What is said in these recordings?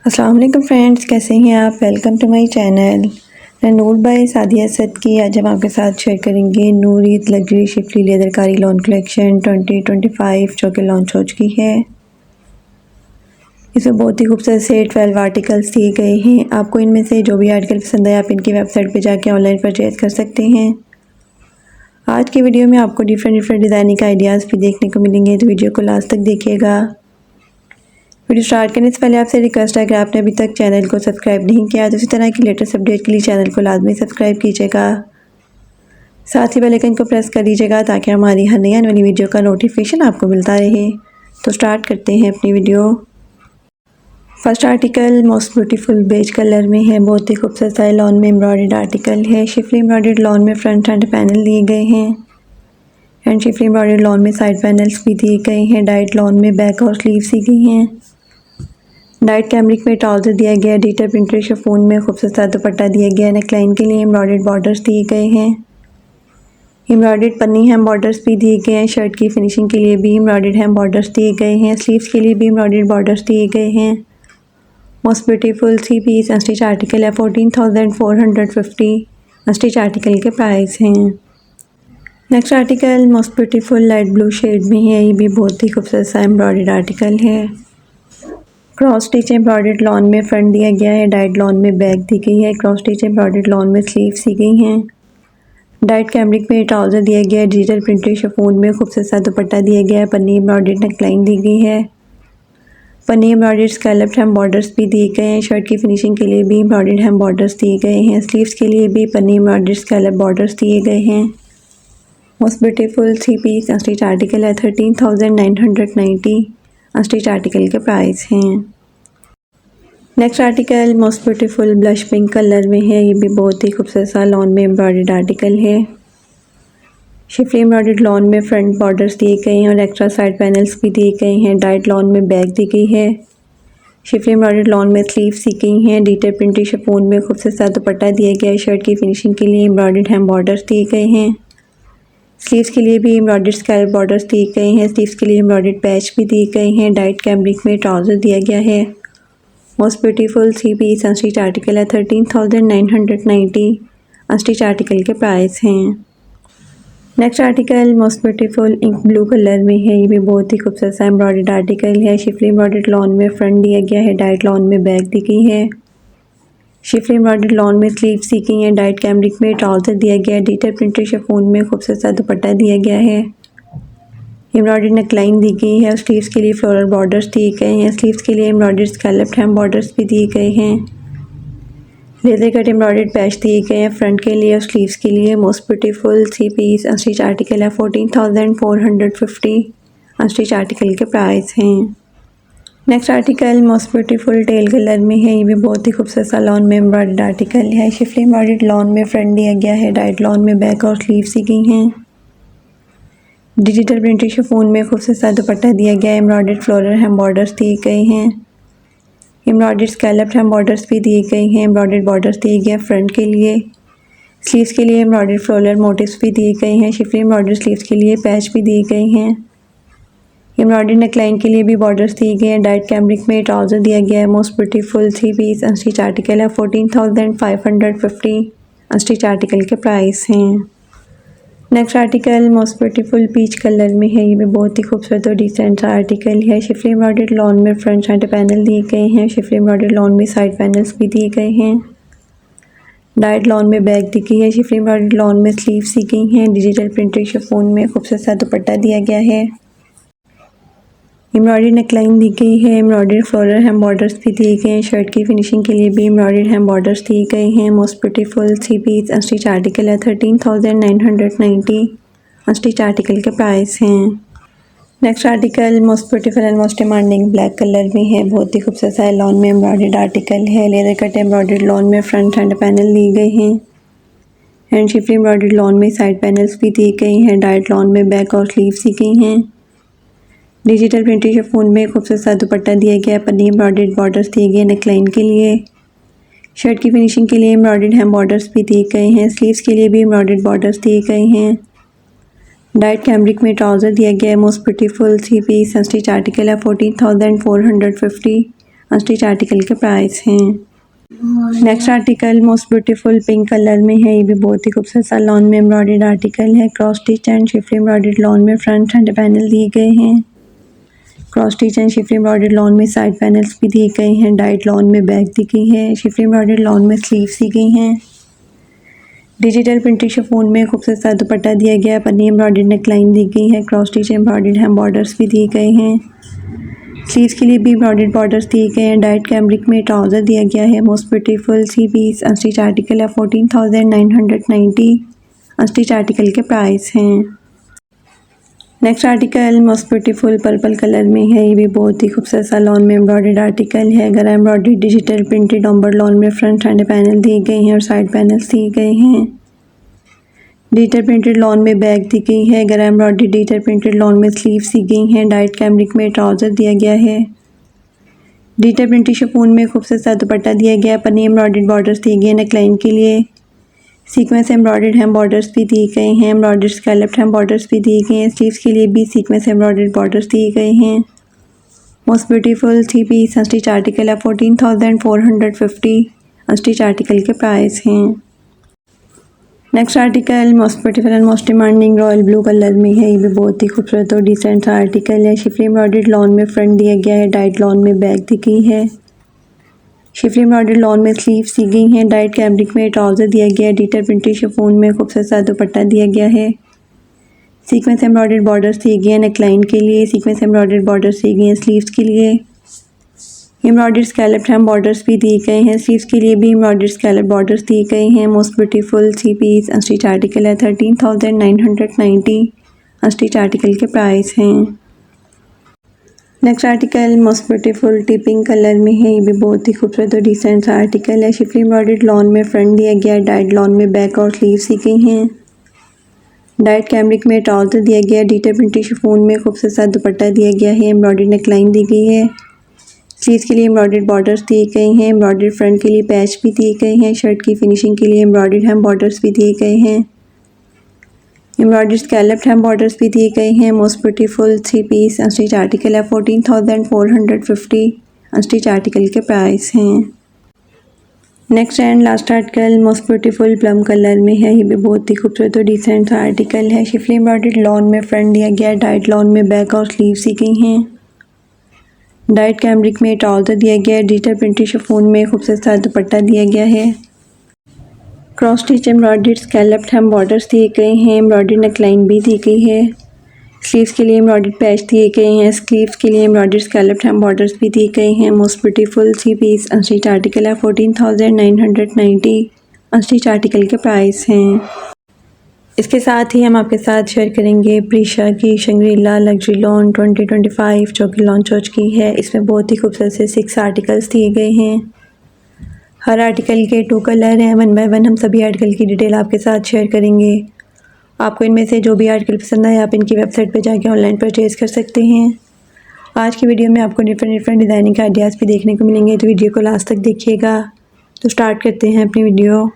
अस्सलाम वालेकुम फ्रेंड्स, कैसे हैं आप। Welcome to my channel. मैं नूर बाय सादिया असद की आज हम आपके साथ शेयर करेंगे नूर ईद लग्जरी शिफली लेदरकारी लॉन कलेक्शन 2025 जो कि लॉन्च हो चुकी है। इसमें बहुत ही खूबसूरत से 12 आर्टिकल्स दिए गए हैं। आपको इनमें से जो भी आर्टिकल पसंद आए आप इनकी वेबसाइट पर जाके ऑनलाइन परचेज कर सकते हैं। आज की वीडियो में आपको डिफरेंट डिज़ाइनिंग का आइडियाज़ भी देखने को मिलेंगे, तो वीडियो को लास्ट तक देखिएगा। वीडियो स्टार्ट करने से पहले आपसे रिक्वेस्ट है कि आपने अभी तक चैनल को सब्सक्राइब नहीं किया तो इसी तरह की लेटेस्ट अपडेट के लिए चैनल को लाजमी सब्सक्राइब कीजिएगा। साथ ही बेल आइकन को प्रेस कर दीजिएगा ताकि हमारी हर नई आने वाली वीडियो का नोटिफिकेशन आपको मिलता रहे। तो स्टार्ट करते हैं अपनी video. First article most beautiful beige colour में है। बहुत ही खूबसूरत सा लॉन में एम्ब्रॉयडर्ड आर्टिकल है। शिफली एम्ब्रॉयडर्ड लॉन में फ्रंट एंड पैनल दिए गए हैं एंड शिफली एम्ब्रॉयडर्ड लॉन में साइड पैनल्स भी दिए गए हैं। डाइट लॉन में बैक और स्लीव्स दी गई हैं। डाइट कैमरिक में ट्राउज़र दिया गया। डिजिटल प्रिंटेड शिफॉन में खूबसूरत सा दुपट्टा दिया गया। नेकलाइन के लिए एम्ब्रॉयडर्ड बॉर्डर्स दिए गए हैं। एम्ब्रॉयडर्ड पन्नी हैम बॉर्डर्स भी दिए गए हैं। शर्ट की फिनिशिंग के लिए भी एम्ब्रॉयडर्ड हैम बॉर्डर्स दिए गए हैं। स्लीव्स के लिए भी एम्ब्रॉयडर्ड बॉर्डर्स दिए गए हैं। Most beautiful 3 piece unstitch article है। 14,450 अनस्टिच आर्टिकल के प्राइस हैं। Next article most beautiful light blue shade में है। ये भी बहुत ही खूबसूरत सा एम्ब्रॉयडर्ड आर्टिकल है। क्रॉस स्टिच एम्ब्रॉयडर्ड लॉन में फ्रंट दिया गया है। डाइट लॉन में बैक दी गई है। क्रॉस स्टिच एम्ब्रॉयडर्ड लॉन में स्लीव्स दी गई हैं। डाइट कैमरिक में ट्राउज़र दिया गया है। डिजिटल प्रिंटेड शिफॉन में खूबसूरत सा दुपट्टा दिया गया है। पन्नी एम्ब्रॉयडर्ड नेकलाइन दी गई है। पन्नी एम्ब्रॉयडर्ड स्कैलप्ड हैम बॉर्डर्स भी दिए गए हैं। शर्ट की फिनिशिंग के लिए भी एम्ब्रॉयडर्ड हैम बॉर्डर्स दिए गए हैं। स्लीव्स के लिए भी पन्नी एम्ब्रॉयडर्ड स्कैलप बॉर्डर्स दिए गए हैं। Most beautiful 3 piece unstitch article है। 13,990 अनस्टिच आर्टिकल के प्राइस हैं। Next article most beautiful blush pink colour में है। ये भी बहुत ही खूबसूरत सा लॉन में एम्ब्रॉयडर्ड आर्टिकल है। शिफली एम्ब्रॉयडर्ड लॉन में फ्रंट बॉर्डर्स दिए गए हैं और एक्स्ट्रा साइड पैनल्स भी दिए गए हैं। डाइट लॉन में बैक दी गई है। शिफली एम्ब्रॉयडर्ड लॉन में स्लीव्स दी गई हैं। डिजिटल प्रिंटेड शिफॉन में खूबसूरत सा दुपट्टा दिया गया है। शर्ट की फिनिशिंग के लिए एम्ब्रॉयडर्ड हैम बॉर्डर्स दिए गए हैं। स्लीव्स के लिए भी एम्ब्रॉयडर्ड स्कैलप बॉर्डर्स दिए गए हैं। स्लीव्स के लिए एम्ब्रॉयडर्ड पैच भी दिए गए हैं। डाइट कैमरिक में ट्राउज़र दिया गया है। Most beautiful 3 piece unstitch article है। 13,990 अनस्टिच आर्टिकल के प्राइस हैं। Next article most beautiful ink blue colour में है। ये भी बहुत ही खूबसूरत सा एम्ब्रॉयडर्ड आर्टिकल है। शिफली एम्ब्रॉयडर्ड लॉन में फ्रंट दिया गया है। डाइट लॉन में बैक दी गई है। शिफली एम्ब्रॉयडर्ड लॉन में स्लीव्स दी गई हैं। डाइट कैमरिक में ट्राउज़र दिया गया है। डिजिटल प्रिंटेड शिफॉन में खूबसूरत सा दुपट्टा दिया गया है। एम्ब्रॉयडर्ड नेकलाइन दी गई है और स्लीव्स के लिए फ्लोरल बॉर्डर्स दिए गए हैं। स्लीव्स के लिए एम्ब्रॉयडर्ड स्कैलप्ड हैम बॉर्डर्स भी दिए गए हैं। लेदर कट एम्ब्रॉयडर्ड पैच दिए गए हैं फ्रंट के लिए और स्लीव्स के लिए। Most beautiful 3 piece unstitch article है। 14,450 अनस्टिच आर्टिकल के प्राइस हैं। Next article most beautiful teal colour में है। ये भी बहुत ही खूबसूरत सा लॉन में एम्ब्रॉयडर्ड आर्टिकल है। शिफली एम्ब्रॉयडर्ड लॉन में फ्रंट दिया गया है। डाइट लॉन में बैक और स्लीव्स दी गई हैं। डिजिटल प्रिंटेड शिफॉन में खूबसूरत सा दुपट्टा दिया गया है। एम्ब्रॉयडर्ड फ्लोरल हैम बॉर्डर्स दिए गए हैं। एम्ब्रॉयडर्ड स्कैलप्ड हैम बॉर्डर्स भी दिए गए हैं। एम्ब्रॉयडर्ड बॉर्डर्स दिए गए हैं फ्रंट के लिए। स्लीव्स के लिए एम्ब्रॉयडर्ड फ्लोरल मोटिव्स भी दिए गए हैं। शिफली एम्ब्रॉयडर्ड स्लीव्स के लिए पैच भी दिए गए हैं। एम्ब्रॉयडर्ड नेकलाइन के लिए भी बॉर्डर्स दिए गए हैं। डाइट कैमरिक में ट्राउज़र दिया गया है। Most beautiful 3 piece unstitch article है। 14,550 अनस्टिच आर्टिकल के प्राइस हैं। Next article most beautiful peach colour में है। ये भी बहुत ही खूबसूरत और डिसेंट सा आर्टिकल है। शिफली एम्ब्रॉयडर्ड लॉन में फ्रंट साइड पैनल दिए गए हैं। शिफली एम्ब्रॉयडर्ड लॉन में साइड पैनल्स भी दिए गए हैं। डाइट लॉन में बैक दी गई है। शिफली एम्ब्रॉयडर्ड लॉन में स्लीव्स दी गई हैं। डिजिटल प्रिंटेड शिफॉन में खूबसूरत सा दुपट्टा दिया गया है। एम्ब्रॉयडर्ड नेकलाइन दी गई है। एम्ब्रॉयडर्ड फ्लोरल हैम बॉर्डर्स भी दिए गए हैं। शर्ट की फिनिशिंग के लिए भी एम्ब्रॉयडर्ड हैम बॉर्डर्स दिए गए हैं। Most beautiful 3 piece unstitch article है। 13,990 अनस्टिच आर्टिकल के प्राइस हैं। Next article most beautiful and most demanding black colour में है। बहुत ही खूबसूरत सा लॉन में एम्ब्रॉयडर्ड आर्टिकल है। लेदर कट एम्ब्रॉयडर्ड लॉन में फ्रंट हैंड पैनल दिए गए हैं एंड शिफली एम्ब्रॉयडर्ड लॉन में साइड पैनल्स भी दिए गए हैं। डाइट लॉन में बैक और स्लीव्स दी गई हैं। डिजिटल प्रिंटेड शिफॉन में खूबसूरत सा दुपट्टा दिया गया है। पन्नी एम्ब्रॉयडर्ड बॉर्डर्स दिए गए नेकलाइन के लिए। शर्ट की फिनिशिंग के लिए एम्ब्रॉयडर्ड हैम बॉर्डर्स भी दिए गए हैं। स्लीव्स के लिए भी एम्ब्रॉयडर्ड बॉर्डर्स दिए गए हैं। डाइट कैमरिक में ट्राउज़र दिया गया है। Most beautiful 3 piece unstitch article है। 14,450 अनस्टिच आर्टिकल के प्राइस हैं। Next article most beautiful pink colour में है। ये भी बहुत ही खूबसूरत सा लॉन में एम्ब्रॉयडर्ड आर्टिकल है। Cross stitch and schiffli embroidered lawn में फ्रंट हैंड पैनल दिए गए हैं। Cross stitch and schiffli embroidered lawn में साइड पैनल्स भी दिए गए हैं। डाइट लॉन में बैक दी गई है। शिफली एम्ब्रॉयडर्ड लॉन में स्लीव्स दी गई हैं। डिजिटल प्रिंटेड शिफॉन में खूबसूरत सा दुपट्टा दिया गया है। पन्नी एम्ब्रॉयडर्ड नेकलाइन दी गई है। क्रॉस स्टिच एम्ब्रॉयडर्ड हैम बॉर्डर्स भी दिए गए हैं। स्लीव्स के लिए भी एम्ब्रॉयडर्ड बॉर्डर्स दिए गए हैं। डाइट कैमरिक में ट्राउज़र दिया गया है। मोस्ट ब्यूटीफुल सी पीस अनस्टिच आर्टिकल है। 14,990 अनस्टिच आर्टिकल के प्राइस हैं। Next article most beautiful purple colour में है। ये भी बहुत ही खूबसूरत सा लॉन में एम्ब्रॉयडर्ड आर्टिकल है। गला एम्ब्रॉयडर्ड डिजिटल प्रिंटेड ऑम्बर लॉन में फ्रंट हैंड पैनल दिए गए हैं और साइड पैनल्स दिए गए हैं। डिजिटल प्रिंटेड लॉन में बैक दी गई है। गला एम्ब्रॉयडर्ड डिजिटल प्रिंटेड लॉन में स्लीव्स दी गई हैं। डाइट कैमरिक में ट्राउज़र दिया गया है। डिजिटल प्रिंटेड शिफॉन में खूबसूरत सा दुपट्टा दिया गया है। पन्नी एम्ब्रॉयडर्ड बॉर्डर्स दिए गए हैं नेकलाइन के लिए। सीक्वेंस एम्ब्रॉयडर्ड हैम बॉर्डर्स भी दिए गए हैं। एम्ब्रॉयडर्ड स्कैलप्ड हैम बॉर्डर्स भी दिए गए हैं। स्लीव्स के लिए भी सीक्वेंस एम्ब्रॉयडर्ड बॉर्डर्स दिए गए हैं। Most beautiful three piece unstitch article है। 14,450 अनस्टिच आर्टिकल के प्राइस हैं। Next article most beautiful and most demanding royal blue colour में है। ये भी बहुत ही खूबसूरत और डिसेंट सा आर्टिकल है। शिफली एम्ब्रॉयडर्ड लॉन में फ्रंट दिया गया है। डाइट लॉन में बैक दी गई है। शिफली एम्ब्रॉयडर्ड लॉन में स्लीव्स दी गई हैं। डाइट कैमरिक में ट्राउज़र दिया गया है। डिजिटल प्रिंटेड शिफॉन में खूबसूरत सा दुपट्टा दिया गया है। सीक्वेंस एम्ब्रॉयडर्ड बॉर्डर्स दिए गए हैं नेकलाइन के लिए। सीक्वेंस एम्ब्रॉयडर्ड बॉर्डर्स दिए गए हैं स्लीव्स के लिए। एम्ब्रॉयडर्ड स्कैलप्ड हैम बॉर्डर्स भी दिए गए हैं। स्लीव्स के लिए भी एम्ब्रॉयडर्ड स्कैलप बॉर्डर्स दिए गए हैं। Most beautiful three piece unstitch article है। 13,990 अनस्टिच आर्टिकल के प्राइस हैं। Next article most beautiful tea pink colour में है। ये भी बहुत ही खूबसूरत और डिसेंट सा आर्टिकल है। शिफली एम्ब्रॉयडर्ड लॉन में फ्रंट दिया गया है। डाइट लॉन में बैक और स्लीव्स दी गई हैं। डाइट कैमरिक में ट्राउज़र दिया गया है। डिजिटल प्रिंटेड शिफॉन में खूबसूरत सा दुपट्टा दिया गया है। एम्ब्रॉयडर्ड नेकलाइन दी गई है। स्लीव्स के लिए एम्ब्रॉयडर्ड बॉर्डर्स दिए गए हैं। एम्ब्रॉयडर्ड फ्रंट के लिए पैच भी दिए गए हैं। शर्ट की फिनिशिंग के लिए एम्ब्रॉयडर्ड हैम बॉर्डर्स भी दिए गए हैं। एम्ब्रॉयडर्ड स्कैलप्ड हैम बॉर्डर्स भी दिए गए हैं। Most beautiful three piece unstitch article है। 14,450 अनस्टिच आर्टिकल के प्राइस हैं। Next and last article most beautiful plum colour में है। ये भी बहुत ही खूबसूरत और डिसेंट सा आर्टिकल है। शिफली एम्ब्रॉयडर्ड लॉन में फ्रंट दिया गया है। डाइट लॉन में बैक और स्लीव्स दी गई हैं। डाइट कैमरिक में ट्राउज़र दिया गया है। डिजिटल प्रिंटेड शिफॉन में खूबसूरत सा दुपट्टा दिया गया है। क्रॉस स्टिच एम्ब्रॉयडर्ड स्कैलप्ड हैम बॉर्डर्स दिए गए हैं। एम्ब्रॉयडर्ड नेकलाइन भी दी गई है। स्लीव्स के लिए एम्ब्रॉयडर्ड पैच दिए गए हैं। स्लीव्स के लिए एम्ब्रॉयडर्ड स्कैलप्ड हैम बॉर्डर्स भी दिए गए हैं। Most beautiful three piece unstitch article है। 14,990 अनस्टिच आर्टिकल के प्राइस हैं। इसके साथ ही हम आपके साथ शेयर करेंगे प्रीशा की शंग्रीला लग्जरी लॉन 2025 जो कि लॉन्च हो चुकी है। इसमें बहुत ही खूबसूरत से 6 आर्टिकल्स दिए गए हैं। हर आर्टिकल के 2 कलर हैं। 1 बाय 1 हम सभी आर्टिकल की डिटेल आपके साथ शेयर करेंगे। आपको इनमें से जो भी आर्टिकल पसंद आए आप इनकी वेबसाइट पर जाके ऑनलाइन परचेज़ कर सकते हैं। आज की वीडियो में आपको डिफरेंट डिज़ाइनिंग के आइडियाज़ भी देखने को मिलेंगे, तो वीडियो को लास्ट तक देखिएगा। तो स्टार्ट करते हैं अपनी वीडियो।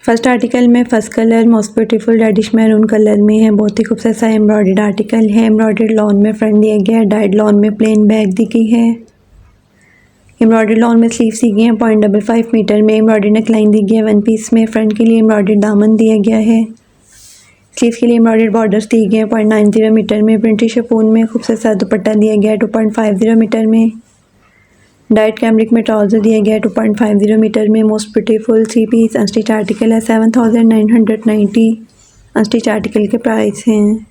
फर्स्ट आर्टिकल में first colour most beautiful reddish maroon colour में है। बहुत ही खूबसूरत सा एम्ब्रॉयडर्ड आर्टिकल है। एम्ब्रॉयडर्ड लॉन में फ्रंट दिया गया है। डाइट लॉन में प्लेन बैक दी गई है। एम्ब्रॉयडर्ड लॉन में स्लीव्स दी गई हैं 0.55 मीटर में। एम्ब्रॉयडर्ड नेकलाइन दी गई है 1 पीस में। फ्रंट के लिए एम्ब्रॉयडर्ड दामन दिया गया है। स्लीव्स के लिए एम्ब्रॉयडर्ड बॉर्डर्स दिए गए हैं 0.90 मीटर में। प्रिंटेड शिफॉन में खूबसूरत सा दुपट्टा दिया गया है 2.50 मीटर में। डाइट कैमरिक में ट्राउज़र दिया गया है 2.50 मीटर में। Most beautiful three piece unstitch article है। 7,990 अनस्टिच आर्टिकल के प्राइस हैं।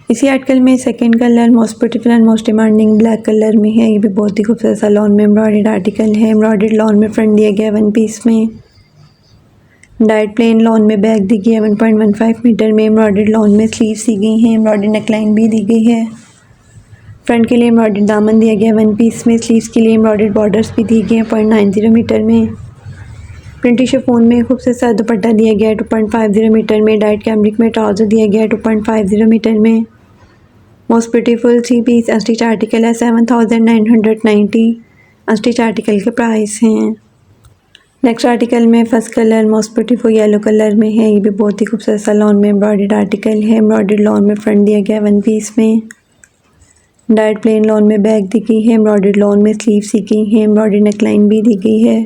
इसी आर्टिकल में second colour most beautiful and most demanding black colour में है। ये भी बहुत ही खूबसूरत सा लॉन में एम्ब्रॉयडर्ड आर्टिकल है। एम्ब्रॉयडर्ड लॉन में फ्रंट दिया गया 1 पीस में। डाइट प्लेन लॉन में बैक दी गई है 1.15 मीटर में। एम्ब्रॉयडर्ड लॉन में स्लीव्स दी गई हैं। एम्ब्रॉयडर्ड नेकलाइन भी दी गई है। फ्रंट के लिए एम्ब्रॉयडर्ड दामन दिया गया 1 पीस में। स्लीव्स के लिए एम्ब्रॉयडर्ड बॉर्डर्स भी दिए गए हैं 0.90 मीटर में। प्रिंटेड शिफॉन में खूबसूरत सा दुपट्टा दिया गया है 2.50 मीटर में। डाइट कैमरिक में ट्राउज़र दिया गया है 2.50 मीटर में। Most beautiful three piece unstitch article है। 7,990 अनस्टिच आर्टिकल के प्राइस हैं। नेक्स्ट आर्टिकल में first colour most beautiful yellow colour में है। ये भी बहुत ही खूबसूरत सा लॉन में एम्ब्रॉयडर्ड आर्टिकल है। एम्ब्रॉयडर्ड लॉन में फ्रंट दिया गया 1 पीस में। डाइट प्लेन लॉन में बैक दी गई है, एम्ब्रॉयडर्ड लॉन में स्लीव्स दी गई हैं, एम्ब्रॉयडर्ड नेकलाइन भी दी गई है।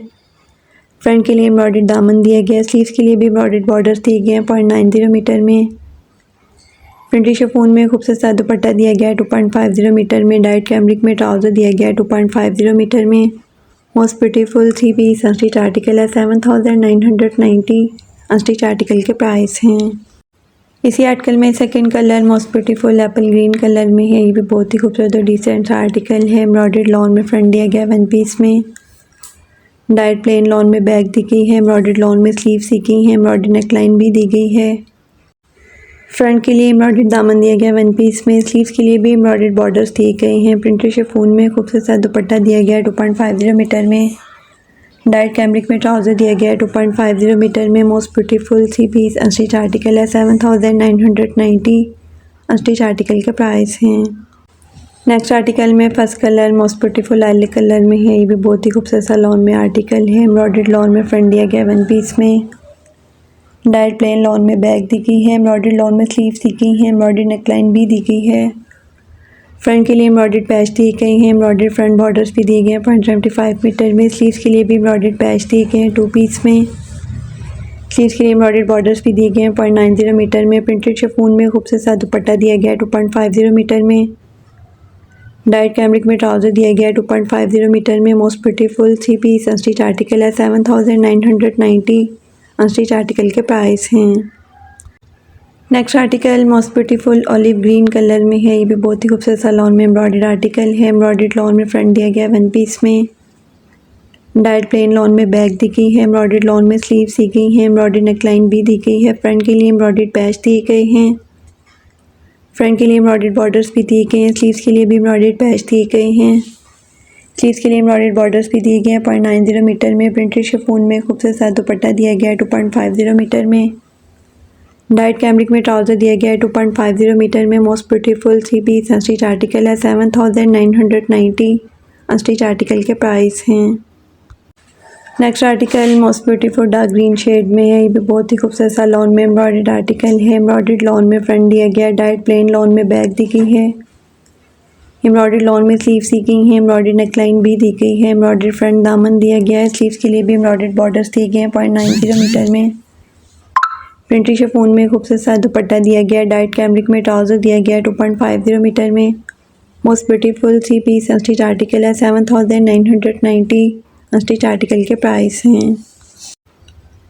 फ्रंट के लिए एम्ब्रॉयडर्ड दामन दिया गया है, स्लीव्स के लिए भी एम्ब्रॉयडर्ड बॉर्डर्स दिए गए हैं 0.90 मीटर में। प्रिंटेड शिफॉन में खूबसूरत सा दुपट्टा दिया गया है 2.50 मीटर में। डाइट कैमरिक में ट्राउज़र दिया गया है 2.50 मीटर में। Most beautiful 3 piece unstitch article है 7990 अनस्टिच आर्टिकल के प्राइस हैं। इसी आर्टिकल में second colour most beautiful Apple green colour में है। ये भी बहुत ही खूबसूरत और डिसेंट सा आर्टिकल है। एम्ब्रॉयडर्ड लॉन में फ्रंट दिया गया वन पीस में। डाइट प्लेन लॉन में बैक दी गई है, एम्ब्रॉयडर्ड लॉन में स्लीव्स दी गई हैं, एम्ब्रॉयडर्ड नेकलाइन भी दी गई है। फ्रंट के लिए एम्ब्रॉयडर्ड दामन दिया गया वन पीस में, स्लीव्स के लिए भी एम्ब्रॉयडर्ड बॉर्डर्स दिए गए हैं। प्रिंटेड शिफॉन में खूबसूरत सा दुपट्टा दिया गया है 2.50 मीटर में। डाइट कैमरिक में ट्राउज़र दिया गया है 2.50 मीटर में। Most beautiful 3 piece unstitch article है 7990 अनस्टिच आर्टिकल के प्राइस हैं। नेक्स्ट आर्टिकल में first colour most beautiful lilac colour में है। ये भी बहुत ही खूबसूरत सा लॉन में आर्टिकल है। एम्ब्रॉयडर्ड लॉन में फ्रंट दिया गया वन पीस में। डाइट प्लेन लॉन में बैक दी गई है, एम्ब्रॉयडर्ड लॉन में स्लीव्स दी गई हैं, एम्ब्रॉयडर्ड नेकलाइन भी दी गई है। फ्रंट के लिए एम्ब्रॉयडर्ड पैच दिए गए हैं, एम्ब्रॉयडर्ड फ्रंट बॉर्डर्स भी दिए गए हैं 0.75 मीटर में। स्लीव्स के लिए भी एम्ब्रॉयडर्ड पैच दिए गए हैं 2 पीस में। स्लीव्स के लिए एम्ब्रॉयडर्ड बॉर्डर्स भी दिए गए हैं 0.90 मीटर में। प्रिंटेड शिफॉन में खूबसूरत सा दुपट्टा दिया गया है 2.50 मीटर में। डाइट कैमरिक में ट्राउज़र दिया गया है 2.50 मीटर में। Most beautiful 3 piece unstitch article है 7990 अनस्टिच आर्टिकल के प्राइस हैं। Next article most beautiful olive green colour में है। ये भी बहुत ही खूबसूरत सा लॉन में एम्ब्रॉयडर्ड आर्टिकल है। एम्ब्रॉयडर्ड लॉन में फ्रंट दिया गया है वन पीस में। डाइट प्लेन लॉन में बैक दी गई है, एम्ब्रॉयडर्ड लॉन में स्लीव्स दी गई हैं, एम्ब्रॉयडर्ड नेकलाइन भी दी गई है। फ्रंट के लिए एम्ब्रॉयडर्ड पैच दिए गए हैं। फ्रंट के लिए एम्ब्रॉयडर्ड बॉर्डर्स भी दिए गए हैं, स्लीव्स के लिए भी एम्ब्रॉयडर्ड पैच दिए गए हैं। स्लीव्स के लिए एम्ब्रॉयडर्ड बॉर्डर्स भी दिए गए हैं 0.90 मीटर में। प्रिंटेड शिफॉन में खूबसूरत सा दुपट्टा दिया गया है 2.50 मीटर में। डाइट कैमरिक में ट्राउज़र दिया गया है 2.50 मीटर में। Most beautiful 3 piece unstitch article है 7990 अनस्टिच आर्टिकल के प्राइस हैं। Next article most beautiful dark green shade में है। ये भी बहुत ही खूबसूरत सा लॉन में एम्ब्रॉयडर्ड आर्टिकल है। एम्ब्रॉयडर्ड लॉन में फ्रंट दिया गया है, डाइट प्लेन लॉन में बैक दी गई है। एम्ब्रॉयडर्ड लॉन में स्लीव्स दी गई हैं, एम्ब्रॉयडर्ड नेकलाइन भी दी गई है। एम्ब्रॉयडर्ड फ्रंट दामन दिया गया है, स्लीव्स के लिए भी एम्ब्रॉयडर्ड बॉर्डर्स दिए गए हैं 0.90 मीटर में। प्रिंटेड शिफॉन में खूबसूरत सा दुपट्टा दिया गया है। डाइट कैमरिक में ट्राउज़र दिया गया है 2.50 मीटर में। Most beautiful 3 piece unstitch article है 7990 अनस्टिच आर्टिकल के प्राइस हैं।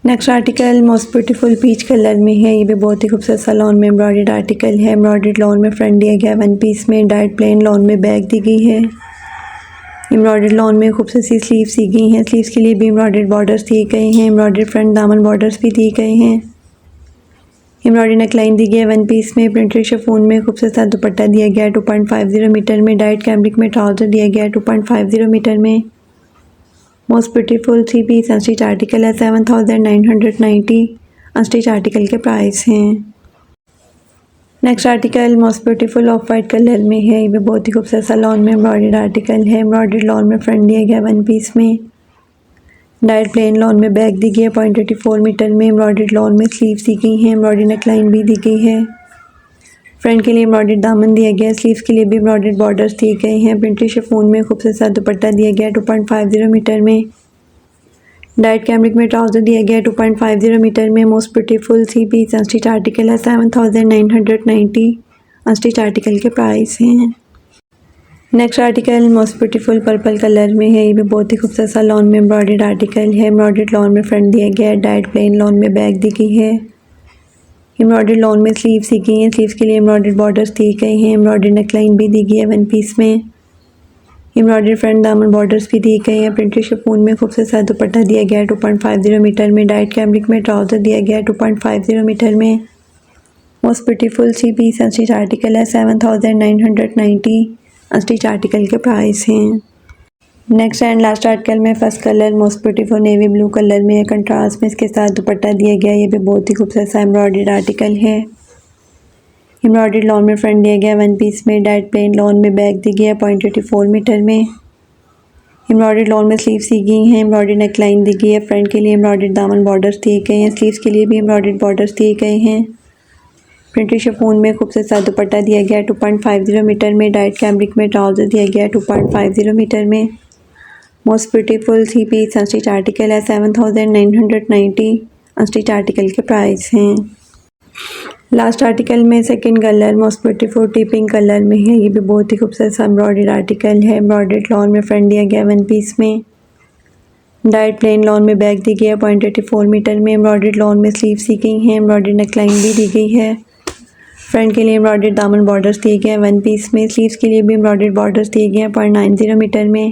Next article most beautiful peach colour में है। ये भी बहुत ही खूबसूरत सा लॉन में एम्ब्रॉयडर्ड आर्टिकल है। एम्ब्रॉयडर्ड लॉन में फ्रंट दिया गया वन पीस में। डाइट प्लेन लॉन में बैक दी गई है। एम्ब्रॉयडर्ड लॉन में खूबसूरत सी स्लीव्स दी गई हैं, स्लीव्स के लिए भी एम्ब्रॉयडर्ड बॉर्डर्स दिए गए हैं। एम्ब्रॉयडर्ड फ्रंट दामन बॉर्डर्स भी दिए गए हैं। एम्ब्रॉयडर्ड नेकलाइन दी गई है वन पीस में। प्रिंटेड शिफॉन में खूबसूरत सा दुपट्टा दिया गया है 2.50 मीटर में। डाइट कैमरिक में ट्राउज़र दिया गया है 2.50 मीटर में। Most beautiful 3 piece unstitch article है 7990 अनस्टिच आर्टिकल के प्राइस हैं। Next article most beautiful off white colour में है। ये भी बहुत ही खूबसूरत सा लॉन में एम्ब्रॉयडर्ड आर्टिकल है। एम्ब्रॉयडर्ड लॉन में फ्रंट दिया गया वन पीस में। डाइट प्लेन लॉन में बैक दी गई है 0.84 मीटर में। एम्ब्रॉयडर्ड लॉन में स्लीव्स दी गई हैं, एम्ब्रॉयडर्ड नेकलाइन भी दी गई है। फ्रंट के लिए एम्ब्रॉयडर्ड दामन दिया गया है, स्लीव्स के लिए भी एम्ब्रॉयडर्ड बॉर्डर्स दिए गए हैं। प्रिंटेड शिफॉन में खूबसूरत सा दुपट्टा दिया गया है 2.50 मीटर में। डाइट कैमरिक में ट्राउज़र दिया गया है 2.50 मीटर में। Most beautiful 3 piece unstitch article है 7990 अनस्टिच आर्टिकल के प्राइस हैं। Next article most beautiful purple colour में है। ये भी बहुत ही खूबसूरत सा लॉन में एम्ब्रॉयडर्ड आर्टिकल है। एम्ब्रॉयडर्ड लॉन में फ्रंट दिया गया है, डाइट प्लेन लॉन में बैक दी गई है। एम्ब्रॉयडर्ड लॉन में स्लीव्स दी गई हैं, स्लीव्स के लिए एम्ब्रॉयडर्ड बॉर्डर्स दिए गए हैं। एम्ब्रॉयडर्ड नेकलाइन भी दी गई है वन पीस में। एम्ब्रॉयडर्ड फ्रंट दामन बॉर्डर्स भी दिए गए हैं। प्रिंटेड शिफॉन में खूबसूरत सा दुपट्टा दिया गया है 2.50 मीटर में। डाइट कैमरिक में ट्राउज़र दिया गया है 2.50 मीटर में। Most beautiful 3 piece unstitch article है 7990 अनस्टिच आर्टिकल के प्राइस हैं। नेक्स्ट एंड लास्ट आर्टिकल में first colour most beautiful navy blue colour में है। कंट्रास्ट में इसके साथ दुपट्टा दिया गया है। ये भी बहुत ही खूबसूरत सा एम्ब्रॉयडर्ड आर्टिकल है। एम्ब्रॉयडर्ड लॉन में फ्रंट दिया गया वन पीस में। डाइट प्लेन लॉन में बैक दी गई है 0.84 मीटर में। एम्ब्रॉयडर्ड लॉन में स्लीव्स दी गई हैं, एम्ब्रॉयडर्ड नेकलाइन दी गई है। फ्रंट के लिए एम्ब्रॉयडर्ड दामन बॉर्डर्स दिए गए हैं, स्लीव्स के लिए भी एम्ब्रॉयडर्ड बॉर्डर्स दिए गए हैं। प्रिंटेड शिफॉन में खूबसूरत सा दुपट्टा दिया गया है 2.50 मीटर में। डाइट कैमरिक में ट्राउज़र दिया गया है 2.50 मीटर में। Most beautiful 3 piece unstitch article है 7990 अनस्टिच आर्टिकल के प्राइस हैं। लास्ट आर्टिकल में second colour most beautiful tea pink colour में है। ये भी बहुत ही खूबसूरत सा एम्ब्रॉयडर्ड आर्टिकल है। एम्ब्रॉयडर्ड लॉन में फ्रंट दिया गया 1 पीस में। डाइट प्लेन लॉन में बैक दी गई है 0.84 मीटर में। एम्ब्रॉयडर्ड लॉन में स्लीव सी गई हैं। एम्ब्रॉयडर्ड नेकलाइन भी दी गई है। फ्रंट के लिए एम्ब्रॉयडर्ड दामन बॉर्डर्स दिए गए हैं 1 पीस में। स्लीव्स के लिए भी एम्ब्रॉयडर्ड बॉर्डर्स दिए गए हैं 0.90 मीटर में।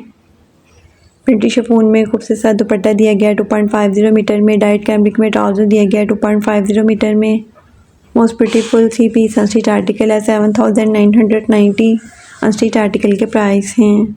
प्रिंटेड शिफॉन में खूबसूरत सा दुपट्टा दिया गया है 2.50 मीटर में। डाइट कैमरिक में ट्राउज़र दिया गया है 2.50 मीटर में। Most beautiful 3 piece unstitch article है 7990 अनस्टिच आर्टिकल के प्राइस हैं।